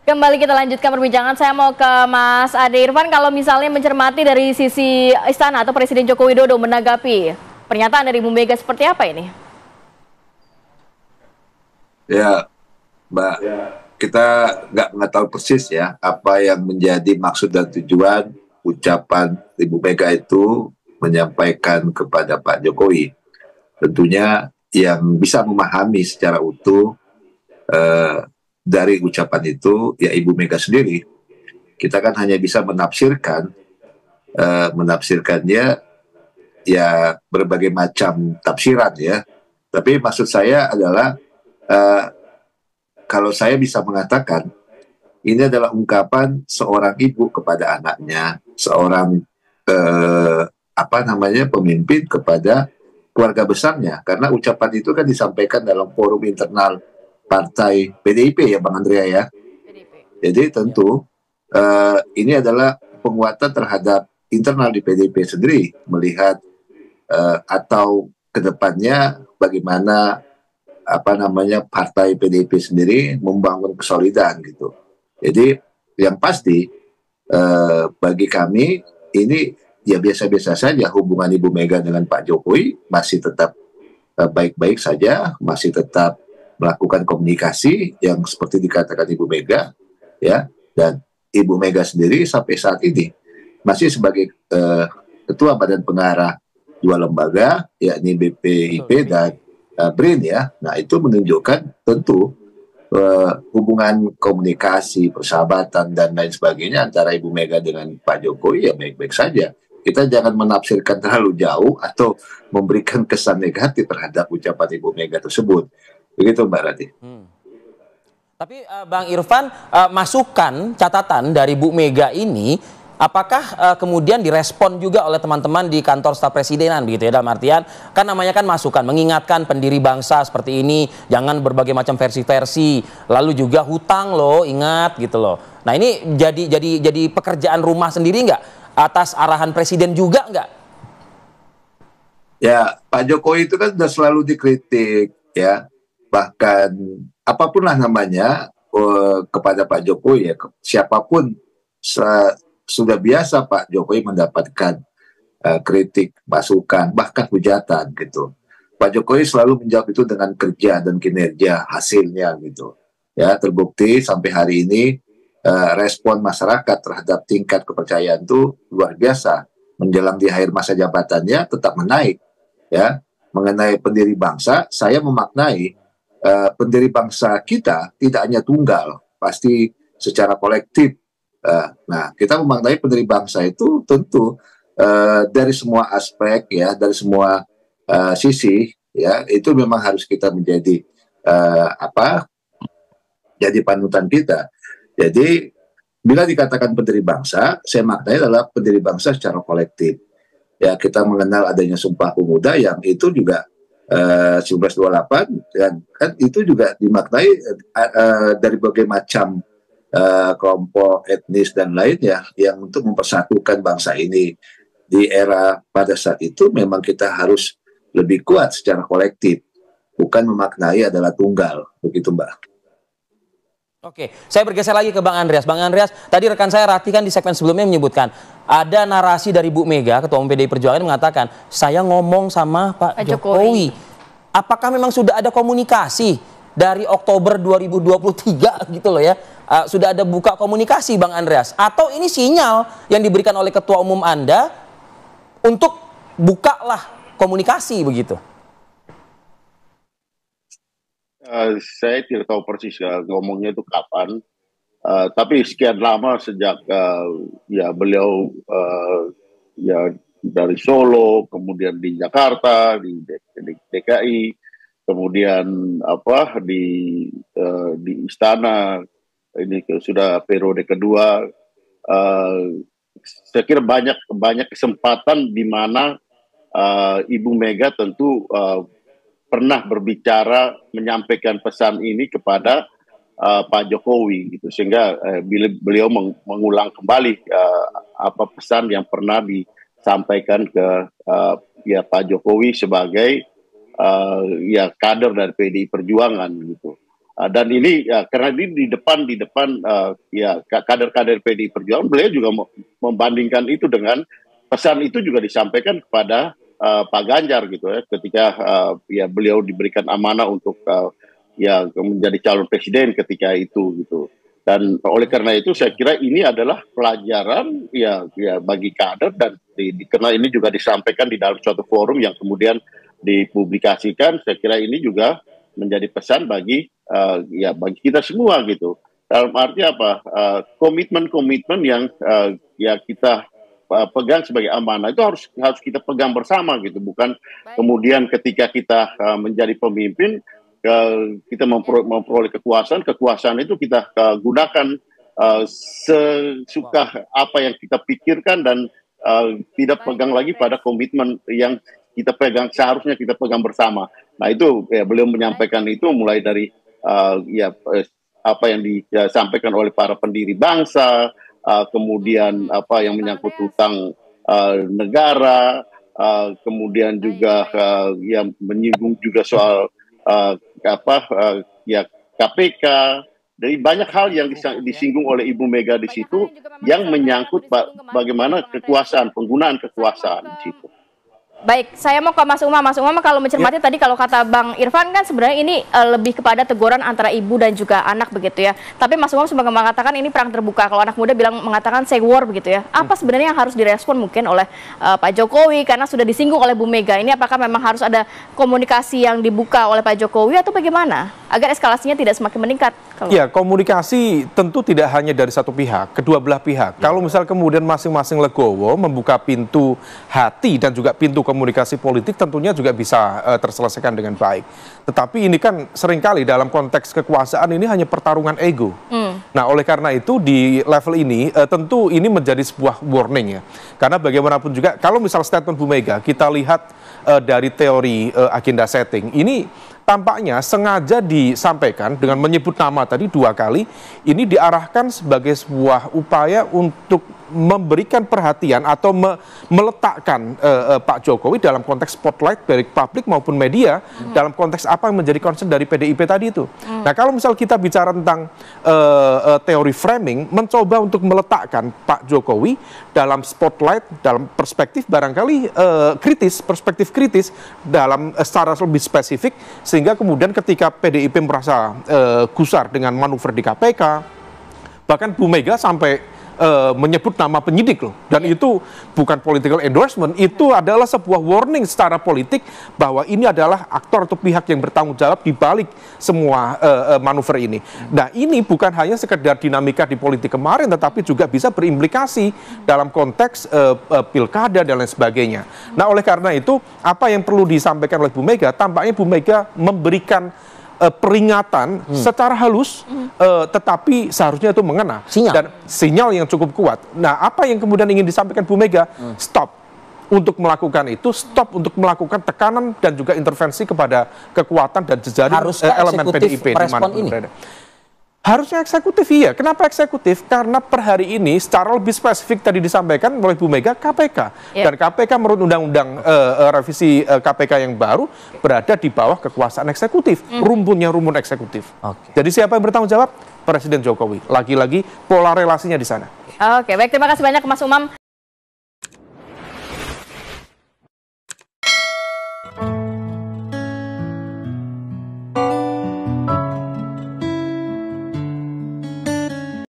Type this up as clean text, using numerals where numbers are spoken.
Kembali kita lanjutkan perbincangan. Saya mau ke Mas Ade Irfan. Kalau misalnya mencermati dari sisi istana atau Presiden Joko Widodo menanggapi pernyataan dari Bu Mega seperti apa ini? Ya, Mbak, kita nggak tahu persis ya apa yang menjadi maksud dan tujuan ucapan Ibu Mega itu menyampaikan kepada Pak Jokowi. Tentunya yang bisa memahami secara utuh eh, dari ucapan itu ya Ibu Mega sendiri. Kita kan hanya bisa menafsirkannya ya berbagai macam tafsiran ya. Tapi maksud saya adalah eh, kalau saya bisa mengatakan ini adalah ungkapan seorang ibu kepada anaknya, seorang pemimpin kepada keluarga besarnya. Karena ucapan itu kan disampaikan dalam forum internal partai PDIP ya, Bang Andrea ya. Jadi tentu ini adalah penguatan terhadap internal di PDIP sendiri, melihat atau kedepannya bagaimana partai PDIP sendiri membangun kesolidan gitu. Jadi yang pasti bagi kami ini ya biasa-biasa saja hubungan Ibu Mega dengan Pak Jokowi masih tetap baik-baik saja, masih tetap melakukan komunikasi yang seperti dikatakan Ibu Mega ya, dan Ibu Mega sendiri sampai saat ini masih sebagai ketua badan pengarah dua lembaga yakni BPIP dan BRIN ya. Nah itu menunjukkan tentu hubungan komunikasi, persahabatan dan lain sebagainya antara Ibu Mega dengan Pak Jokowi ya baik-baik saja. Kita jangan menafsirkan terlalu jauh atau memberikan kesan negatif terhadap ucapan Ibu Mega tersebut. Begitu Mbak Rati. Tapi Bang Irfan, masukan catatan dari Bu Mega ini apakah kemudian direspon juga oleh teman-teman di kantor staf presidenan begitu ya, dalam artian kan namanya kan masukan, mengingatkan pendiri bangsa seperti ini jangan berbagai macam versi-versi, lalu juga hutang loh, ingat gitu loh. Nah ini jadi pekerjaan rumah sendiri nggak atas arahan presiden juga nggak? Ya Pak Jokowi itu kan sudah selalu dikritik ya, bahkan apapun lah namanya kepada Pak Jokowi ya, siapapun sudah biasa Pak Jokowi mendapatkan kritik, masukan, bahkan hujatan gitu. Pak Jokowi selalu menjawab itu dengan kerja dan kinerja hasilnya gitu. Ya terbukti sampai hari ini respon masyarakat terhadap tingkat kepercayaan itu luar biasa. Menjelang di akhir masa jabatannya tetap menaik. Ya mengenai pendiri bangsa, saya memaknai pendiri bangsa kita tidak hanya tunggal, pasti secara kolektif. Nah, kita memaknai pendiri bangsa itu tentu dari semua aspek ya, dari semua sisi ya, itu memang harus kita menjadi jadi panutan kita. Jadi bila dikatakan pendiri bangsa, saya maknai adalah pendiri bangsa secara kolektif. Ya, kita mengenal adanya Sumpah Pemuda yang itu juga 1928 dan kan itu juga dimaknai dari berbagai macam kelompok etnis dan lainnya yang untuk mempersatukan bangsa ini di era pada saat itu memang kita harus lebih kuat secara kolektif, bukan memaknai adalah tunggal, begitu Mbak. Oke, saya bergeser lagi ke Bang Andreas. Bang Andreas, tadi rekan saya Rati kan di segmen sebelumnya menyebutkan ada narasi dari Bu Mega, Ketua Umum PDI Perjuangan mengatakan saya ngomong sama Pak Jokowi. Apakah memang sudah ada komunikasi dari Oktober 2023 gitu loh ya? Sudah ada buka komunikasi Bang Andreas? Atau ini sinyal yang diberikan oleh Ketua Umum Anda untuk bukalah komunikasi begitu? Saya tidak tahu persis ngomongnya itu kapan, tapi sekian lama sejak ya beliau ya dari Solo, kemudian di Jakarta, di DKI, kemudian di Istana ini sudah periode kedua. Saya kira banyak kesempatan di mana Ibu Mega tentu pernah berbicara menyampaikan pesan ini kepada Pak Jokowi gitu, sehingga beliau mengulang kembali apa pesan yang pernah disampaikan ke ya Pak Jokowi sebagai ya kader dari PDI Perjuangan gitu. Dan ini karena ini di depan ya kader-kader PDI Perjuangan, beliau juga membandingkan itu dengan pesan itu juga disampaikan kepada Pak Ganjar gitu ya, ketika ya beliau diberikan amanah untuk ya menjadi calon presiden ketika itu gitu. Dan oleh karena itu saya kira ini adalah pelajaran ya bagi kader, dan karena ini juga disampaikan di dalam suatu forum yang kemudian dipublikasikan, saya kira ini juga menjadi pesan bagi ya bagi kita semua gitu. Dalam arti apa? Komitmen-komitmen yang ya kita pegang sebagai amanah itu harus kita pegang bersama gitu, bukan kemudian ketika kita menjadi pemimpin kita memperoleh kekuasaan itu kita gunakan sesuka apa yang kita pikirkan, dan tidak pegang lagi pada komitmen yang kita pegang, seharusnya kita pegang bersama. Nah itu ya, beliau menyampaikan itu mulai dari apa yang disampaikan oleh para pendiri bangsa, kemudian apa yang menyangkut hutang negara, kemudian juga yang menyinggung juga soal KPK, dari banyak hal yang disinggung oleh Ibu Mega di situ yang menyangkut bagaimana kekuasaan, penggunaan kekuasaan di situ. Baik, saya mau ke Mas Umam. Mas Umam, kalau mencermati tadi kalau kata Bang Irfan kan sebenarnya ini lebih kepada teguran antara ibu dan juga anak begitu ya. Tapi Mas Umam sebagai mengatakan ini perang terbuka. Kalau anak muda bilang mengatakan say war begitu ya. Apa sebenarnya yang harus direspon mungkin oleh Pak Jokowi karena sudah disinggung oleh Bu Mega? Ini apakah memang harus ada komunikasi yang dibuka oleh Pak Jokowi atau bagaimana agar eskalasinya tidak semakin meningkat? Ya, komunikasi tentu tidak hanya dari satu pihak, kedua belah pihak. Kalau misal kemudian masing-masing legowo membuka pintu hati dan juga pintu komunikasi politik, tentunya juga bisa terselesaikan dengan baik. Tetapi ini kan seringkali dalam konteks kekuasaan ini hanya pertarungan ego. Nah, oleh karena itu di level ini tentu ini menjadi sebuah warning ya. Karena bagaimanapun juga kalau misal statement Bu Mega kita lihat dari teori agenda setting, ini tampaknya sengaja disampaikan dengan menyebut nama tadi 2 kali, ini diarahkan sebagai sebuah upaya untuk memberikan perhatian atau meletakkan Pak Jokowi dalam konteks spotlight baik publik maupun media dalam konteks apa yang menjadi concern dari PDIP tadi itu. Nah, kalau misal kita bicara tentang teori framing, mencoba untuk meletakkan Pak Jokowi dalam spotlight, dalam perspektif barangkali kritis, perspektif kritis dalam secara lebih spesifik, sehingga kemudian ketika PDIP merasa gusar dengan manuver di KPK, bahkan Bu Mega sampai menyebut nama penyidik loh, dan itu bukan political endorsement, itu adalah sebuah warning secara politik bahwa ini adalah aktor atau pihak yang bertanggung jawab di balik semua manuver ini. Nah, ini bukan hanya sekedar dinamika di politik kemarin, tetapi juga bisa berimplikasi dalam konteks pilkada dan lain sebagainya. Nah, oleh karena itu apa yang perlu disampaikan oleh Bu Mega, tampaknya Bu Mega memberikan peringatan secara halus, tetapi seharusnya itu mengena dan sinyal yang cukup kuat. Nah, apa yang kemudian ingin disampaikan Bu Mega? Stop untuk melakukan itu, stop untuk melakukan tekanan dan juga intervensi kepada kekuatan dan jejaring elemen PDIP di mana berada. Harusnya eksekutif, iya. Kenapa eksekutif? Karena per hari ini secara lebih spesifik tadi disampaikan oleh Bu Mega, KPK. Dan KPK menurut undang-undang revisi KPK yang baru berada di bawah kekuasaan eksekutif. Rumpunnya rumpun eksekutif. Jadi siapa yang bertanggung jawab? Presiden Jokowi. Lagi-lagi pola relasinya di sana. Oke, baik, terima kasih banyak Mas Umam.